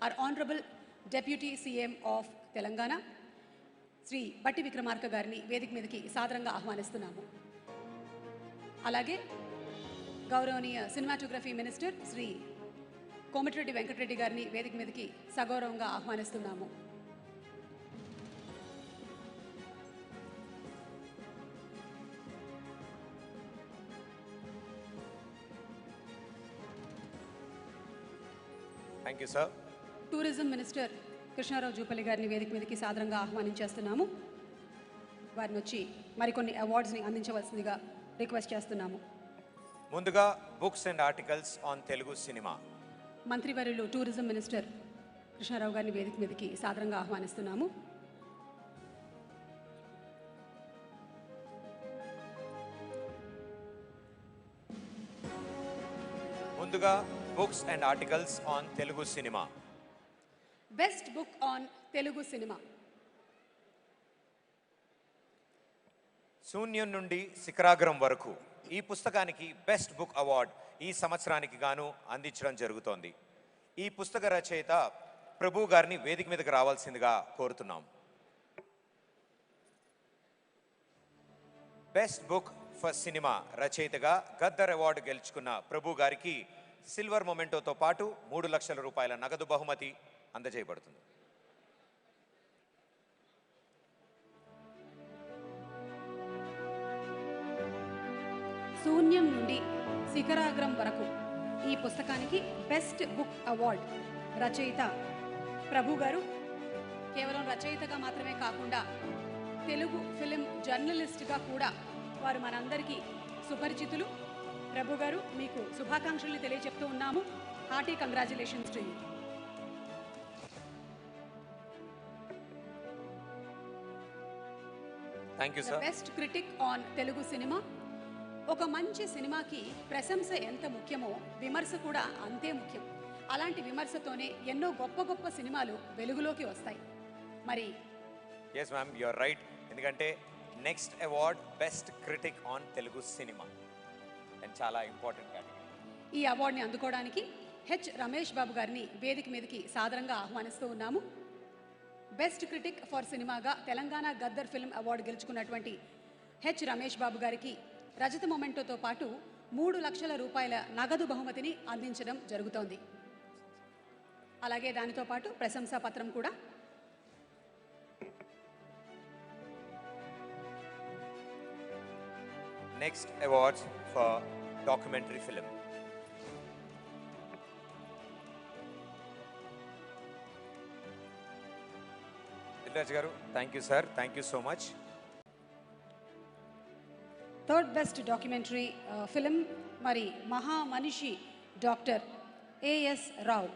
our Honorable Deputy CM of Telangana, Sri Batti Vikramarka గారిని వేదిక మీదకి సాదరంగా ఆహ్వానిస్తున్నాము. అలాగే గౌరవనీయ సినిమాటోగ్రఫీ మినిస్టర్ శ్రీ కోమటిరెడ్డి వెంకటరెడ్డి గారిని వేదిక మీదకి సగౌరవంగా ఆహ్వానిస్తున్నాము. Thank you, sir. Tourism minister Krishnarao Jupally గారిని వేదిక మీదకి సాదరంగా ఆహ్వానించేస్తున్నాము. వారిని వచ్చి మరికొన్ని అవార్డ్స్ని అందించవలసిందిగా రిక్వెస్ట్ చేస్తున్నాము. ముందుగా books and articles on Telugu cinema. మంత్రివర్యులు టూరిజం మినిస్టర్ కృష్ణారావు గారిని వేదిక మీదకి సాదరంగా ఆహ్వానిస్తున్నాము. ముందుగా books and articles on Telugu cinema. Best book on Telugu cinema. శూన్యం నుండి శిఖరాగ్రం వరకు ఈ పుస్తకానికి బెస్ట్ బుక్ అవార్డ్ ఈ సంవత్సరానికి గాను అందించడం జరుగుతోంది. ఈ పుస్తక రచయిత ప్రభు గారిని వేదిక మీదకి రావాల్సిందిగా కోరుతున్నాం. బెస్ట్ బుక్ ఫర్ సినిమా రచయితగా గద్దర్ అవార్డు గెలుచుకున్న ప్రభు గారికి సిల్వర్ మొమెంటోతో పాటు 3 లక్షల రూపాయల నగదు బహుమతి అందజేయబడుతుంది. శూన్యం నుండి శిఖరాగ్రం వరకు ఈ పుస్తకానికి బెస్ట్ బుక్ అవార్డ్ రచయిత ప్రభు గారు కేవలం రచయితగా మాత్రమే కాకుండా తెలుగు ఫిలిం జర్నలిస్ట్గా కూడా వారు మనందరికీ సుపరిచితులు. ప్రభు గారు మీకు శుభాకాంక్షలు తెలియజెప్తూ ఉన్నాము. Hearty congratulations to you. Thank you sir. Best critic on Telugu cinema. ఒక మంచి సినిమాకి ప్రశంస ఎంత ముఖ్యమో విమర్శ కూడా అంతే ముఖ్యం. అలాంటి విమర్శతోనే ఎన్నో గొప్ప గొప్ప సినిమాలు వెలుగులోకి వస్తాయి. మరి yes ma'am, you are right. ఎందుకంటే next award best critic on Telugu cinema and చాలా ఇంపార్టెంట్ కేటగిరీ. ఈ అవార్డుని అందుకోవడానికి హెచ్ రమేష్ బాబు గారిని వేదిక మీదకి సాదరంగా ఆహ్వానిస్తూ ఉన్నాము. బెస్ట్ క్రిటిక్ ఫర్ సినిమాగా తెలంగాణ గద్దర్ ఫిల్మ్ అవార్డు గెలుచుకున్నటువంటి హెచ్ రమేష్ బాబు గారికి రజత మొమెంటోతో పాటు 3 లక్షల రూపాయల నగదు బహుమతిని అందించడం జరుగుతోంది. అలాగే దానితో పాటు ప్రశంసా పత్రం కూడా. Next awards for documentary film. Dilraj గారు, thank you sir, thank you so much. Third best documentary film మరి మహామనిషి డాక్టర్ ఏఎస్ రావు.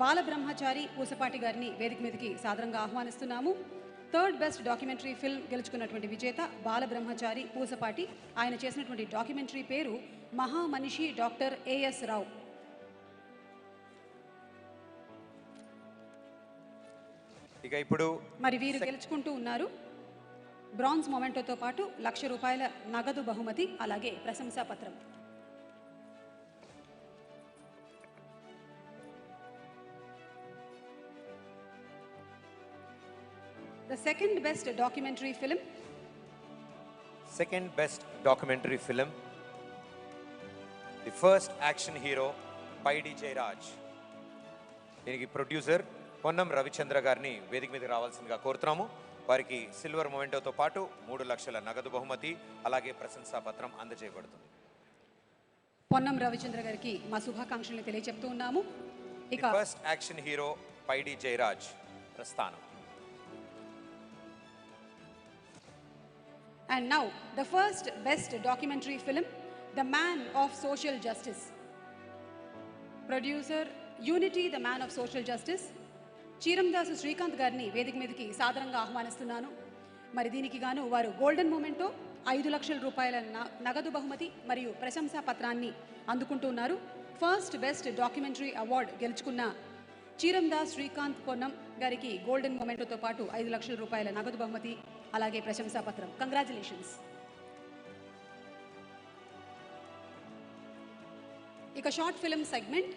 బాలబ్రహ్మచారి పూసపాటి గారిని వేదిక మీదకి సాదరంగా ఆహ్వానిస్తున్నాము. థర్డ్ బెస్ట్ డాక్యుమెంటరీ ఫిల్మ్ గెలుచుకున్నటువంటి విజేత బాలబ్రహ్మచారి పూసపాటి. ఆయన చేసినటువంటి డాక్యుమెంటరీ పేరు మహామనిషి డాక్టర్ ఏఎస్ రావు. ఇక ఇప్పుడు మరి వీరు గెలుచుకుంటూ ఉన్నారు. బ్రాంజ్ మొమెంటోతో పాటు 1 లక్ష రూపాయల నగదు బహుమతి అలాగే ప్రశంసా పత్రం. The second best documentary film. Second best documentary film. The first action hero పైడి జయరాజ్. దీనికి ప్రొడ్యూసర్ పొన్నం రవిచంద్ర గారిని వేదిక మీదకి రావాల్సిందిగా కోరుతున్నాము. వారికి సిల్వర్ మొమెంటోతో పాటు 3 లక్షల నగదు బహుమతి అలాగే ప్రశంసా పత్రం అందజేయబడుతుంది. పొన్నం రవిచంద్ర గారికి మా శుభాకాంక్షలు తెలియజెప్తూ ఉన్నాము. ఇక ఫస్ట్ యాక్షన్ హీరో పైడి జయరాజ్ ప్రస్థానం. And now the first best documentary film, The Man of Social Justice. Producer Unity, The Man of Social Justice. చీరందాసు Srikanth గారిని వేదిక మీదకి సాదరంగా ఆహ్వానిస్తున్నాను. మరి దీనికి గాను వారు గోల్డెన్ మొమెంటో 5 లక్షల రూపాయల నగదు బహుమతి మరియు ప్రశంసా పత్రాన్ని అందుకుంటున్నారు. ఫస్ట్ బెస్ట్ డాక్యుమెంటరీ అవార్డు గెలుచుకున్న చీరందాస్ శ్రీకాంత్ పొన్నం గారికి గోల్డెన్ మొమెంటోతో పాటు 5 లక్షల రూపాయల నగదు బహుమతి అలాగే ప్రశంసా పత్రం. కంగ్రాచులేషన్స్. ఇక షార్ట్ ఫిల్మ్ సెగ్మెంట్.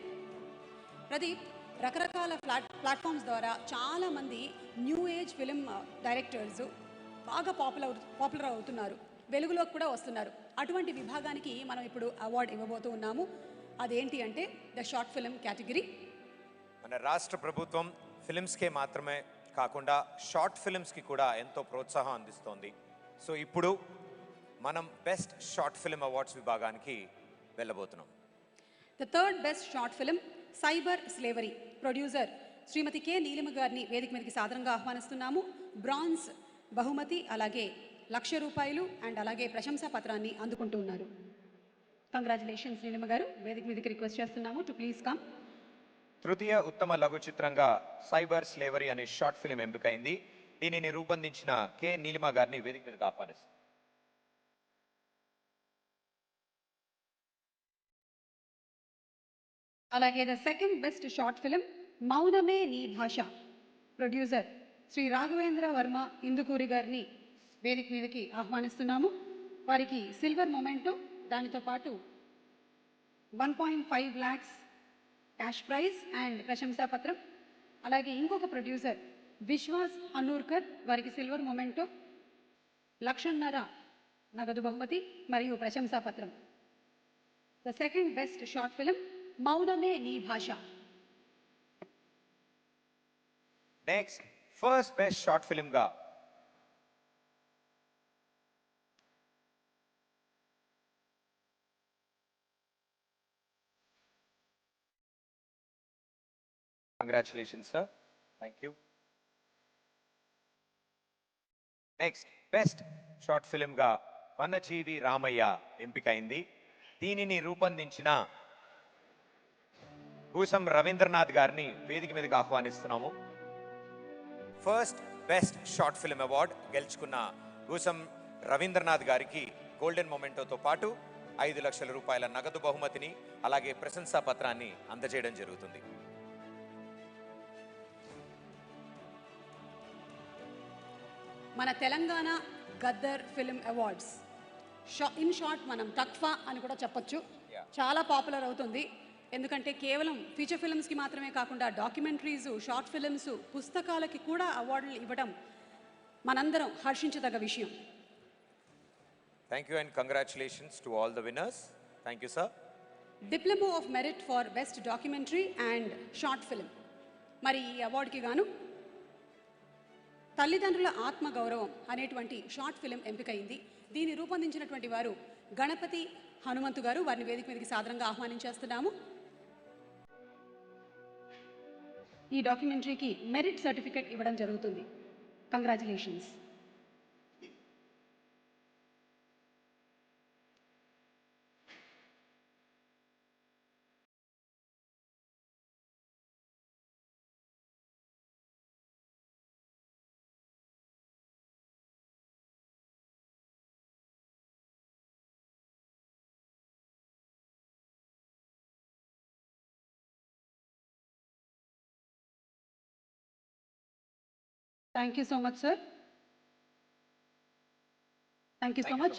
ప్రదీప్, రకరకాల ప్లాట్ఫామ్స్ ద్వారా చాలామంది న్యూ ఏజ్ ఫిలిం డైరెక్టర్స్ బాగా పాపులర్ అవుతున్నారు, వెలుగులోకి కూడా వస్తున్నారు. అటువంటి విభాగానికి మనం ఇప్పుడు అవార్డు ఇవ్వబోతూ ఉన్నాము. అదేంటి అంటే ద షార్ట్ ఫిలిం కేటగిరీ. మన రాష్ట్ర ప్రభుత్వం ఫిలిమ్స్కే మాత్రమే కాకుండా షార్ట్ ఫిలిమ్స్కి కూడా ఎంతో ప్రోత్సాహం అందిస్తోంది. సో ఇప్పుడు మనం బెస్ట్ షార్ట్ ఫిలిం అవార్డ్స్ విభాగానికి వెళ్ళబోతున్నాం. The third best short film cyber slavery. Producer Shrimati K Neelima గారిని వేదిక మీదకి సాదరంగా ఆహ్వానిస్తున్నాము. బ్రాంజ్ బహుమతి అలాగే ₹1,00,000 అండ్ అలాగే ప్రశంసా పత్రాన్ని అందుకుంటూ ఉన్నారు. కంగ్రాచులేషన్స్ నీలిమ గారు. వేదిక మీదకి రిక్వెస్ట్ చేస్తున్నాము టు ప్లీజ్ కమ్. తృతీయ ఉత్తమ లఘు చిత్రంగా సైబర్ స్లేవరీ అనే షార్ట్ ఫిలిం ఎంపికైంది. దీనిని రూపొందించిన కె నీలిమ గారిని వేదిక మీదకి ఆహ్వానిస్తాం. అలాగే the second best short film Mounamey Nee భాష. ప్రొడ్యూసర్ శ్రీ రాఘవేంద్ర వర్మ ఇందుకూరి గారిని వేదిక మీదకి ఆహ్వానిస్తున్నాము. వారికి సిల్వర్ మొమెంటో, దానితో పాటు 1.5 lakhs క్యాష్ ప్రైజ్ అండ్ ప్రశంసా పత్రం. అలాగే ఇంకొక ప్రొడ్యూసర్ విశ్వాస్ అన్నూర్కర్, వారికి సిల్వర్ మొమెంటో, 1,50,000 నగదు బహుమతి మరియు ప్రశంసా పత్రం. The second best short film Mounamey Nee Bhasha. Next first best short film గా congratulations sir, thank you. Next best short film గా వనజీవి రామయ్య ఎంపికైంది. దీనిని రూపొందించిన భూసం రవీంద్రనాథ్ గారిని వేదిక మీదకి ఆహ్వానిస్తున్నాము. First best short film award గెలుచుకున్న భూసం రవీంద్రనాథ్ గారికి గోల్డెన్ మొమెంటోతో పాటు ₹5,00,000 నగదు బహుమతిని అలాగే ప్రశంసా పత్రాన్ని అందజేయడం జరుగుతుంది. మన Telangana Gaddar film awards, in short మనం టక్ఫా అని కూడా చెప్పొచ్చు, చాలా పాపులర్ అవుతుంది. ఎందుకంటే కేవలం ఫీచర్ ఫిల్మ్స్కి మాత్రమే కాకుండా డాక్యుమెంటరీస్, షార్ట్ ఫిల్మ్స్, పుస్తకాలకి కూడా అవార్డులు ఇవ్వడం మనందరం హర్షించదగ్గ విషయం. Thank you and congratulations to all the winners. Thank you sir. Diploma of merit for best documentary and short film. మరి ఈ అవార్డుకి గాను తల్లిదండ్రుల ఆత్మగౌరవం అనేటువంటి షార్ట్ ఫిల్మ్ ఎంపికైంది. దీన్ని రూపొందించినటువంటి వారు గణపతి హనుమంతు గారు. వారిని వేదిక మీదకి సాదరంగా ఆహ్వానించేస్తున్నాము. ఈ డాక్యుమెంటరీకి మెరిట్ సర్టిఫికేట్ ఇవ్వడం జరుగుతుంది. Congratulations. Thank you so much, sir. Thank you so much.